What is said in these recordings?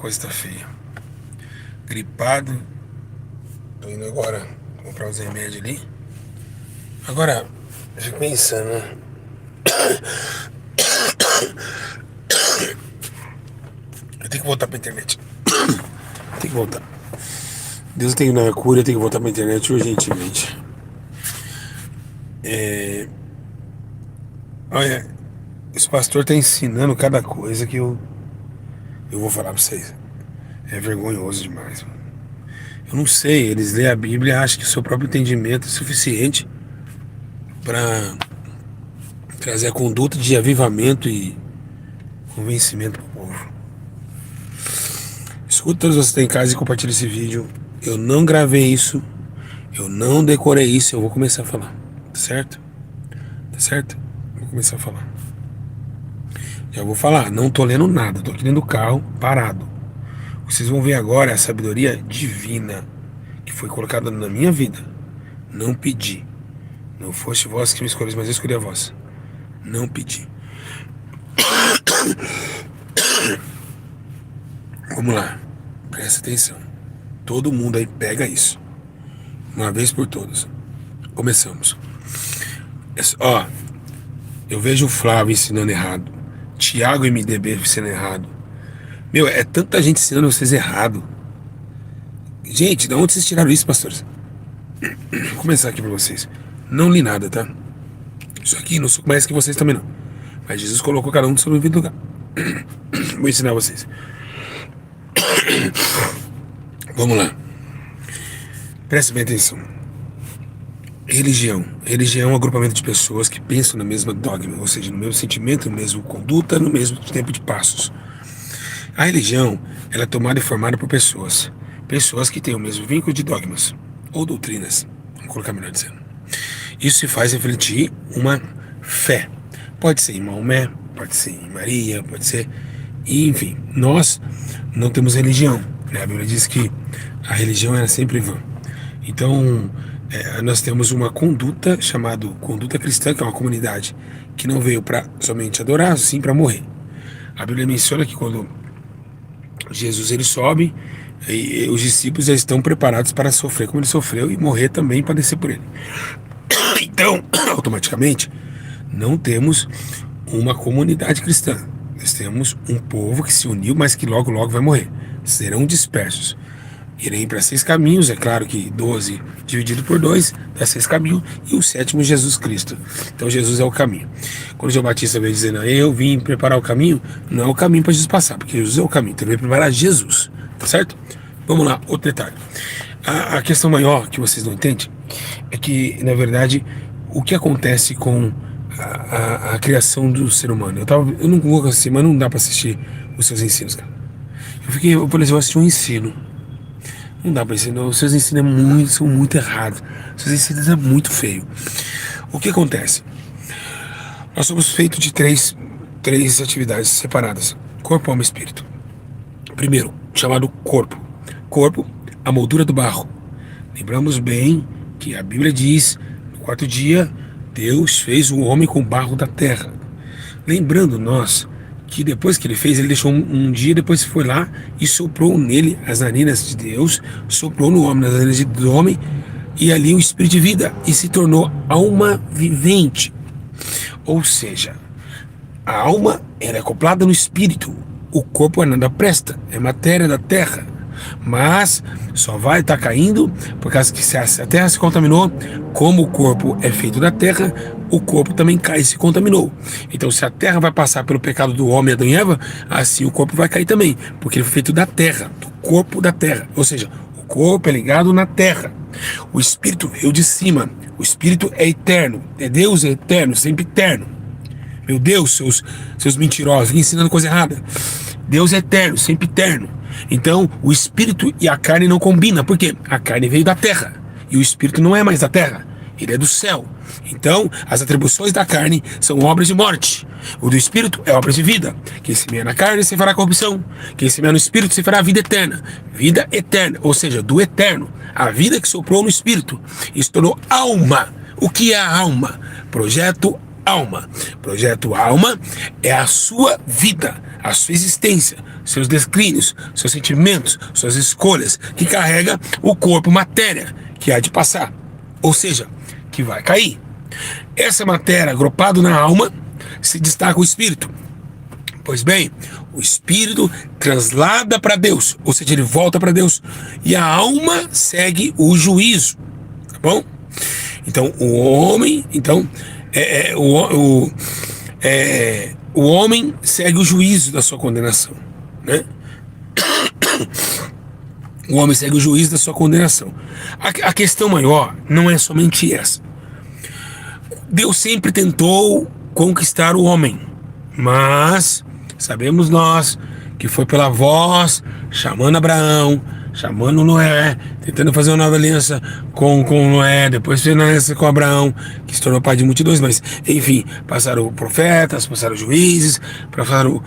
coisa tá feia. Gripado. Tô indo agora comprar os remédios ali. Agora, eu fico pensando, né? Eu tenho que voltar pra internet. Tem que voltar. Deus tem que dar a cura, eu tenho que voltar pra internet urgentemente. Olha, esse pastor tá ensinando cada coisa que eu vou falar pra vocês. É vergonhoso demais. Eu não sei, eles lêem a Bíblia e acham que o seu próprio entendimento é suficiente pra trazer a conduta de avivamento e convencimento pro povo. Escuta todos vocês que estão em casa e compartilha esse vídeo. Eu não gravei isso, eu não decorei isso, eu vou começar a falar. Tá certo? Tá certo? Vou começar a falar. Já vou falar, não tô lendo nada, tô aqui dentro do carro, parado. O que vocês vão ver agora é a sabedoria divina que foi colocada na minha vida. Não pedi. Não foste vós que me escolheste, mas eu escolhi a vós. Não pedi. Vamos lá. Presta atenção. Todo mundo aí pega isso. Uma vez por todas. Começamos. Ó, eu vejo o Flávio ensinando errado. Thiago MDB ensinando errado. Meu, é tanta gente ensinando vocês errado. Gente, de onde vocês tiraram isso, pastores? Vou começar aqui pra vocês. Não li nada, tá? Isso aqui não sou mais que vocês também não. Mas Jesus colocou cada um no seu devido lugar. Vou ensinar vocês. Vamos lá. Preste bem atenção. Religião. Religião é um agrupamento de pessoas que pensam na mesma dogma, ou seja, no mesmo sentimento, no mesmo conduta, no mesmo tempo de passos. A religião, ela é tomada e formada por pessoas. Pessoas que têm o mesmo vínculo de dogmas, ou doutrinas, vamos colocar melhor dizendo. Isso se faz refletir uma fé. Pode ser em Maomé, pode ser em Maria, pode ser... Enfim, nós não temos religião, né? A Bíblia diz que a religião era sempre vã. Então, nós temos uma conduta chamada conduta cristã, que é uma comunidade que não veio para somente adorar, sim para morrer. A Bíblia menciona que quando Jesus ele sobe, e os discípulos já estão preparados para sofrer como ele sofreu e morrer também para descer por ele. Então, automaticamente, não temos uma comunidade cristã. Nós temos um povo que se uniu, mas que logo, logo vai morrer. Serão dispersos. Irem para 6 caminhos, é claro que 12 dividido por 2 dá 6 caminhos, e o 7º Jesus Cristo. Então Jesus é o caminho. Quando João Batista veio dizendo, eu vim preparar o caminho, não é o caminho para Jesus passar, porque Jesus é o caminho, então ele veio preparar Jesus, tá certo? Vamos lá, outro detalhe. A questão maior que vocês não entendem é que, na verdade, o que acontece com a criação do ser humano. Eu não vou assistir, mas não dá para assistir os seus ensinos, cara. Eu falei assim, eu assisti um ensino. Não dá pra ensinar, os seus ensinos são muito errados. Os seus ensinos é muito feio. O que acontece? Nós somos feitos de três atividades separadas: corpo, alma e espírito. Primeiro, chamado corpo. Corpo, a moldura do barro. Lembramos bem que a Bíblia diz, no 4º dia, Deus fez o homem com barro da terra. Lembrando nós que depois que ele fez, ele deixou um dia, depois foi lá e soprou nele as narinas de Deus, soprou no homem nas narinas do homem, e ali o espírito de vida, e se tornou alma vivente. Ou seja, a alma era acoplada no espírito, o corpo nada presta, é matéria da terra, mas só vai estar caindo por causa que se a terra se contaminou, como o corpo é feito da terra, o corpo também cai e se contaminou. Então, se a terra vai passar pelo pecado do homem, Adão e Eva, assim o corpo vai cair também, porque ele foi feito da terra, do corpo da terra. Ou seja, o corpo é ligado na terra. O espírito veio de cima. O espírito é eterno. É Deus, é eterno, sempre eterno. Meu Deus, seus mentirosos, ensinando coisa errada. Deus é eterno, sempre eterno. Então, o espírito e a carne não combinam. Por quê? A carne veio da terra e o espírito não é mais da terra. Ele é do céu. Então, as atribuições da carne são obras de morte. O do espírito é obras de vida. Quem semeia na carne, se fará corrupção. Quem semeia no espírito, se fará vida eterna. Vida eterna, ou seja, do eterno. A vida que soprou no espírito e se tornou alma. O que é a alma? Projeto alma. Projeto alma é a sua vida, a sua existência, seus declínios, seus sentimentos, suas escolhas, que carrega o corpo, matéria, que há de passar, ou seja, que vai cair. Essa matéria, agrupado na alma, se destaca o espírito. Pois bem, o espírito translada para Deus, ou seja, ele volta para Deus, e a alma segue o juízo, tá bom? Então, o homem, o homem segue o juízo da sua condenação, né? O homem segue o juízo da sua condenação. A questão maior não é somente essa. Deus sempre tentou conquistar o homem, mas sabemos nós que foi pela voz, chamando Abraão, chamando Noé, tentando fazer uma nova aliança com Noé, depois fez uma aliança com Abraão, que se tornou pai de multidões, mas enfim, passaram profetas, passaram juízes, passaram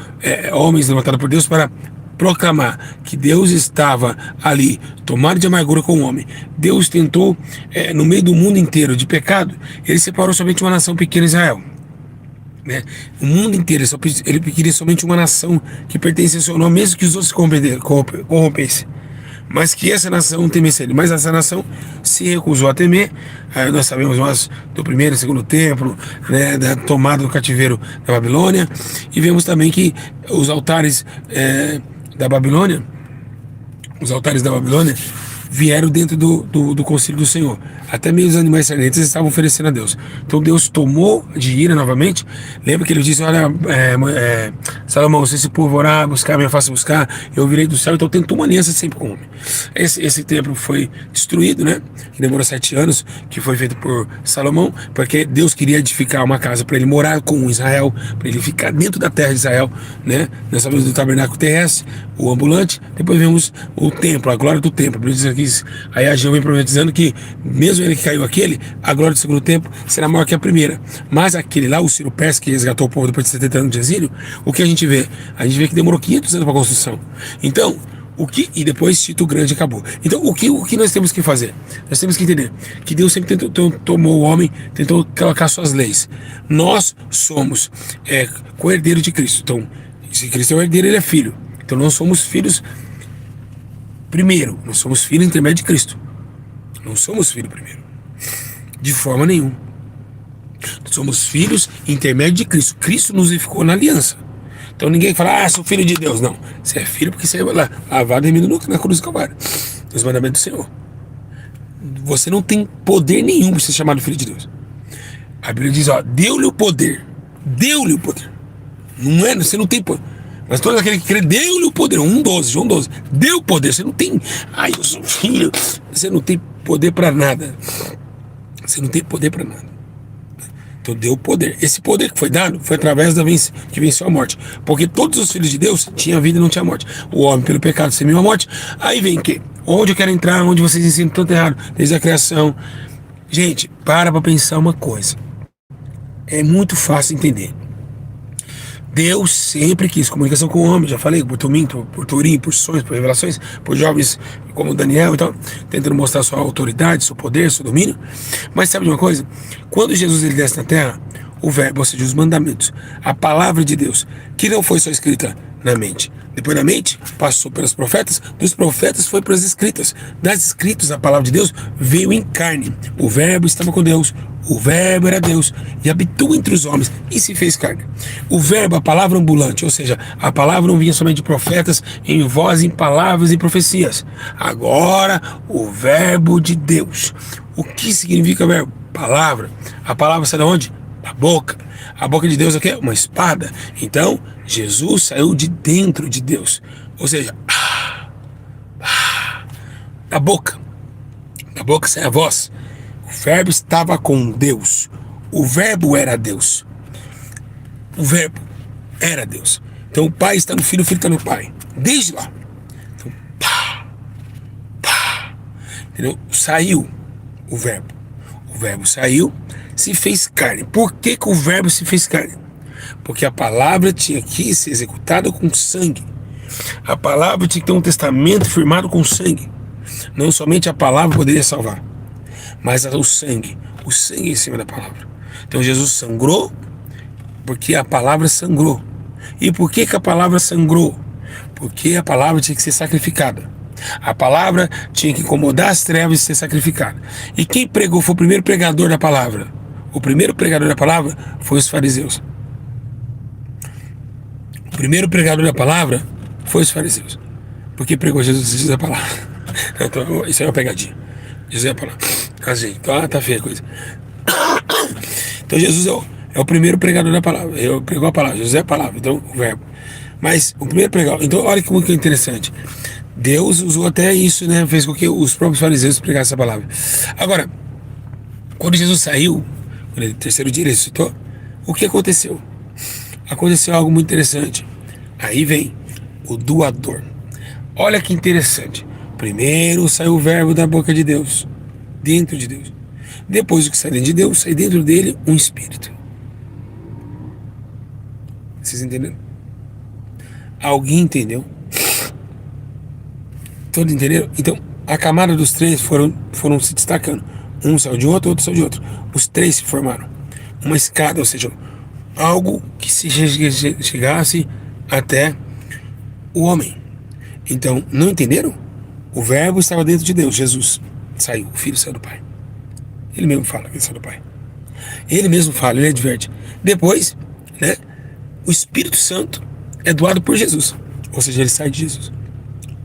homens levantados por Deus para proclamar que Deus estava ali, tomado de amargura com o homem. Deus tentou, no meio do mundo inteiro de pecado, ele separou somente uma nação pequena, Israel. Né? O mundo inteiro, ele queria somente uma nação que pertence ao seu nome, mesmo que os outros corrompessem, mas que essa nação temesse ele. Mas essa nação se recusou a temer. Nós sabemos do primeiro e segundo templo, né, da tomada do cativeiro da Babilônia, e vemos também que os altares da Babilônia vieram dentro do concílio do Senhor. Até mesmo os animais sardentes estavam oferecendo a Deus. Então Deus tomou de ira novamente. Lembra que ele disse: olha, Salomão, se esse povo orar, buscar, me faça buscar, eu virei do céu. Então tentou uma aliança sempre com o homem. Esse templo foi destruído, né? Que demorou 7 anos, que foi feito por Salomão, porque Deus queria edificar uma casa para ele morar com Israel, para ele ficar dentro da terra de Israel, né? Nós sabemos do tabernáculo terrestre, o ambulante. Depois vemos o templo, a glória do templo. Aí Ageu vem profetizando que mesmo ele que caiu aquele, a glória do segundo templo será maior que a primeira. Mas aquele lá, o Ciro Persa, que resgatou o povo depois de 70 anos de exílio, o que a gente vê? A gente vê que demorou 500 anos para a construção. Então, e depois Tito o Grande acabou. Então, o que nós temos que fazer? Nós temos que entender que Deus sempre tomou o homem, tentou colocar suas leis. Nós somos co-herdeiros de Cristo. Então, se Cristo é o herdeiro, ele é filho. Então, nós somos filhos primeiro. Nós somos filhos intermédio de Cristo. Não somos filhos primeiro. De forma nenhuma. Somos filhos intermédio de Cristo. Cristo nos unificou na aliança. Então ninguém fala: sou filho de Deus. Não. Você é filho porque você é lavado e remido na cruz do Calvário. Nos mandamentos do Senhor. Você não tem poder nenhum para ser chamado filho de Deus. A Bíblia diz: deu-lhe o poder. Deu-lhe o poder. Não é, você não tem poder. Mas todo aquele que crê, deu-lhe o poder. João 12. Deu poder. Você não tem. Eu sou filho. Você não tem poder para nada. Você não tem poder para nada. Então deu poder. Esse poder que foi dado foi através que venceu a morte. Porque todos os filhos de Deus tinham vida e não tinha morte. O homem pelo pecado semiu a morte. Aí vem que? Onde eu quero entrar, onde vocês ensinam tanto errado, desde a criação. Gente, para pensar uma coisa. É muito fácil entender. Deus sempre quis comunicação com o homem, já falei, por Turim, por sonhos, por revelações, por jovens como Daniel, então, tentando mostrar sua autoridade, seu poder, seu domínio. Mas sabe de uma coisa? Quando Jesus ele desce na terra, o verbo, ou seja, os mandamentos, a palavra de Deus, que não foi só escrita na mente. Depois da mente, passou pelos profetas, dos profetas foi para as escritas. Das escritas, a palavra de Deus veio em carne. O verbo estava com Deus, o verbo era Deus, e habitou entre os homens, e se fez carne. O verbo, a palavra ambulante, ou seja, a palavra não vinha somente de profetas, em voz, em palavras e profecias. Agora, o verbo de Deus. O que significa verbo? Palavra. A palavra sai de onde? Da boca. A boca de Deus é o quê? Uma espada. Então, Jesus saiu de dentro de Deus. Ou seja, da boca. Da boca sai a voz. O verbo estava com Deus. O verbo era Deus. O verbo era Deus. Então o Pai está no Filho, o Filho está no Pai. Desde lá. Então, entendeu? Saiu o verbo. O verbo saiu, se fez carne. Por que o verbo se fez carne? Porque a palavra tinha que ser executada com sangue. A palavra tinha que ter um testamento firmado com sangue. Não somente a palavra poderia salvar, mas o sangue em cima da palavra. Então Jesus sangrou porque a palavra sangrou. E por que a palavra sangrou? Porque a palavra tinha que ser sacrificada. A palavra tinha que incomodar as trevas e ser sacrificada. E quem pregou foi o primeiro pregador da palavra. O primeiro pregador da palavra foi os fariseus. O primeiro pregador da palavra foi os fariseus. Porque pregou Jesus a palavra. Então, isso é uma pegadinha. Jesus é a palavra. Assim, então, tá feia a coisa. Então Jesus é o primeiro pregador da palavra. Ele pregou a palavra. Jesus é a palavra, então o verbo. Mas o primeiro pregador. Então olha que muito interessante. Deus usou até isso, né? Fez com que os próprios fariseus pregassem essa palavra. Agora, quando Jesus saiu, quando ele, terceiro dia ele ressuscitou, o que aconteceu? Aconteceu algo muito interessante. Aí vem o doador. Olha que interessante. Primeiro saiu o verbo da boca de Deus, dentro de Deus. Depois do que sai dentro de Deus, sai dentro dele um espírito. Vocês entenderam? Alguém entendeu? Todos entenderam? Então, a camada dos três foram se destacando. Um saiu de outro saiu de outro. Os três se formaram. Uma escada, ou seja, algo que se chegasse até o homem. Então, não entenderam? O verbo estava dentro de Deus, Jesus saiu, o Filho saiu do Pai. Ele mesmo fala que ele saiu do Pai. Ele mesmo fala, ele adverte. Depois, né, o Espírito Santo é doado por Jesus. Ou seja, ele sai de Jesus,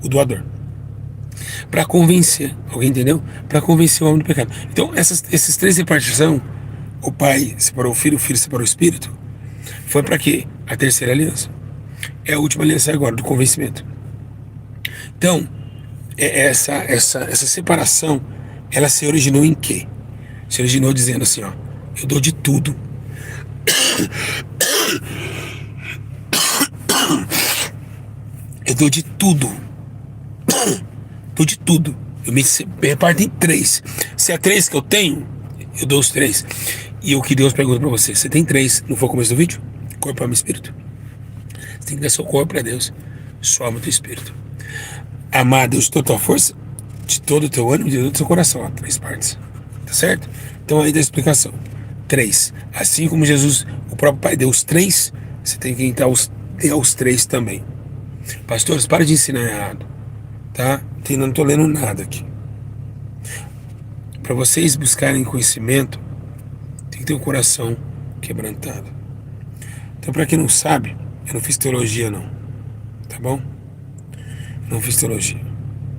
o doador. Para convencer, alguém entendeu? Para convencer o homem do pecado. Então, esses três repartições, o Pai separou o Filho separou o Espírito, foi para quê? A terceira aliança. É a última aliança agora, do convencimento. Então, essa separação, ela se originou em quê? Se originou dizendo assim, ó, eu dou de tudo. Eu dou de tudo. Dou de tudo. Eu me reparto em três. Se é três que eu tenho, eu dou os três. E o que Deus pergunta pra você, você tem três, não foi o começo do vídeo? Corpo, alma e espírito. Você tem que dar seu corpo pra Deus, sua alma e teu espírito. Amar a Deus de toda a tua força, de todo o teu ânimo, de todo o teu coração. Ó, três partes. Tá certo? Então aí dá a explicação. Três. Assim como Jesus, o próprio Pai deu os três, você tem que entrar os três também. Pastores, para de ensinar errado. Tá? Não tô lendo nada aqui. Para vocês buscarem conhecimento, tem que ter um coração quebrantado. Então, para quem não sabe, eu não fiz teologia não. Tá bom? Não fiz teologia.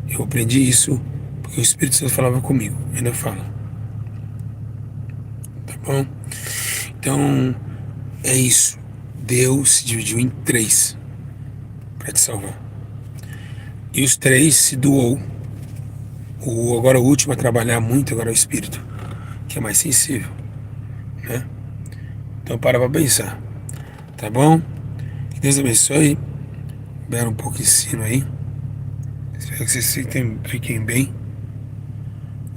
Eu aprendi isso porque o Espírito Santo falava comigo. Ainda fala. Tá bom? Então, é isso. Deus se dividiu em três para te salvar. E os três se doou. Agora o último a trabalhar muito agora é o Espírito, que é mais sensível, né? Então para pensar. Tá bom? Que Deus abençoe. Bela um pouco de ensino aí. Espero que vocês fiquem bem.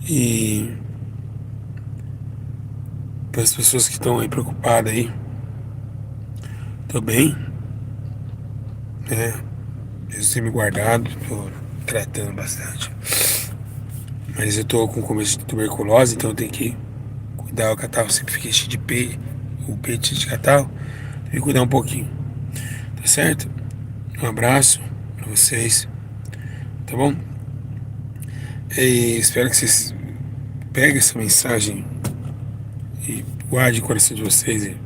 E para as pessoas que estão aí preocupadas aí, tô bem, né? Deus tem me guardado, tô tratando bastante. Mas eu tô com começo de tuberculose, então eu tenho que cuidar. O catarro sempre fiquei cheio de peito, o peito cheio de catarro, tem que cuidar um pouquinho. Tá certo? Um abraço pra vocês, tá bom? E espero que vocês peguem essa mensagem e guardem o coração de vocês e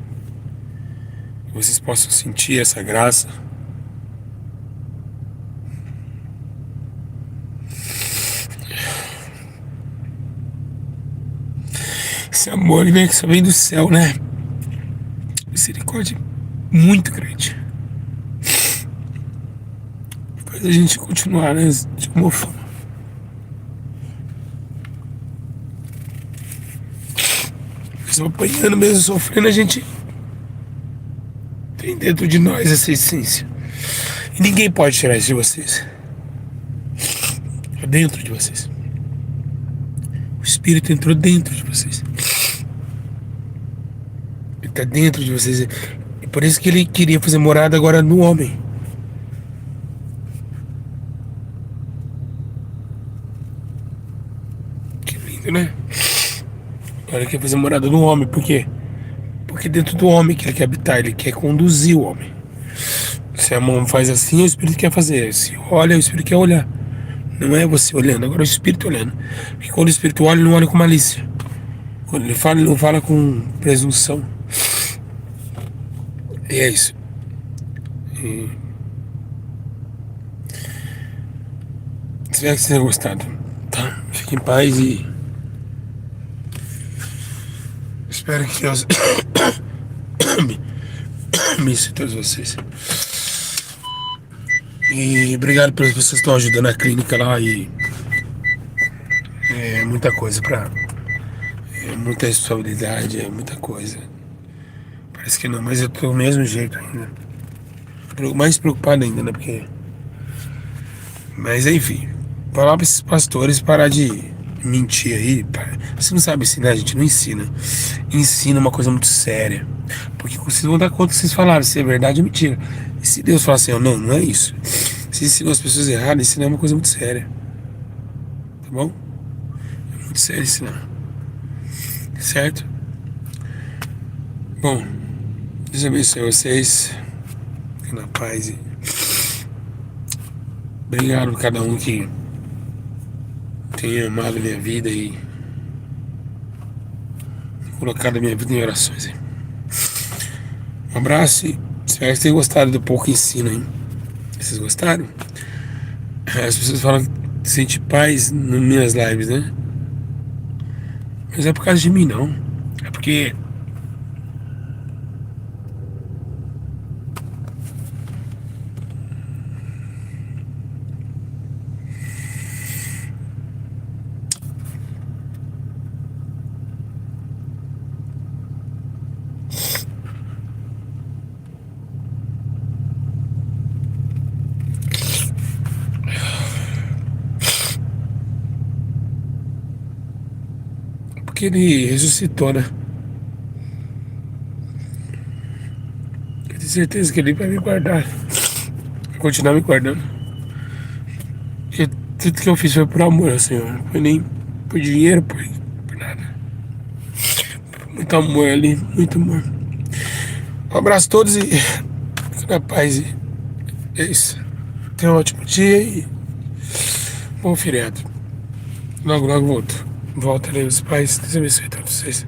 vocês possam sentir essa graça. Esse amor, né, que só vem do céu, né? Misericórdia muito grande. Faz a gente continuar, né, de alguma forma. Mesmo apanhando, mesmo sofrendo, a gente tem dentro de nós essa essência. E ninguém pode tirar isso de vocês. É dentro de vocês. O Espírito entrou dentro de vocês. Ele está dentro de vocês. E por isso que ele queria fazer morada agora no homem. Que lindo, né? Agora ele quer fazer morada no homem. Por quê? Porque dentro do homem que ele quer habitar, ele quer conduzir o homem. Se a mão faz assim, o espírito quer fazer. Se olha, o espírito quer olhar. Não é você olhando, agora é o espírito olhando. Porque quando o espírito olha, ele não olha com malícia. Quando ele não fala com presunção. E é isso. E... espero que você tenha gostado. Tá? Fique em paz e. Espero que Deus abençoe todos vocês. E obrigado pelas pessoas que estão ajudando a clínica lá. E é muita coisa pra. É muita responsabilidade, é muita coisa. Parece que não, mas eu tô do mesmo jeito ainda. Mais preocupado ainda, né? Porque. Mas enfim. Falar pra esses pastores parar de mentir aí. Você não sabe ensinar, a gente não ensina. Ensina uma coisa muito séria. Porque vocês vão dar conta que vocês falaram, se é verdade ou mentira. E se Deus falar assim, oh, não, não é isso. Se ensinou as pessoas erradas, ensinar é uma coisa muito séria. Tá bom? É muito sério ensinar. Certo? Bom, Deus abençoe vocês. Fiquem na paz e obrigado por cada um que tem amado a minha vida e colocado a minha vida em orações. Hein? Um abraço e espero que tenham gostado do pouco ensino, hein? Vocês gostaram? As pessoas falam que sente paz nas minhas lives, né? Mas é por causa de mim, não. É porque ele ressuscitou, né? Eu tenho certeza que ele vai me guardar. Vai continuar me guardando. E tudo que eu fiz foi por amor ao Senhor. Não foi nem por dinheiro, por nada. Muito amor ali, muito amor. Um abraço a todos e fique na paz. E é isso. Tenha um ótimo dia e bom feriado. Logo, logo volto. Voltarei os pais. Deus abençoe a todos vocês.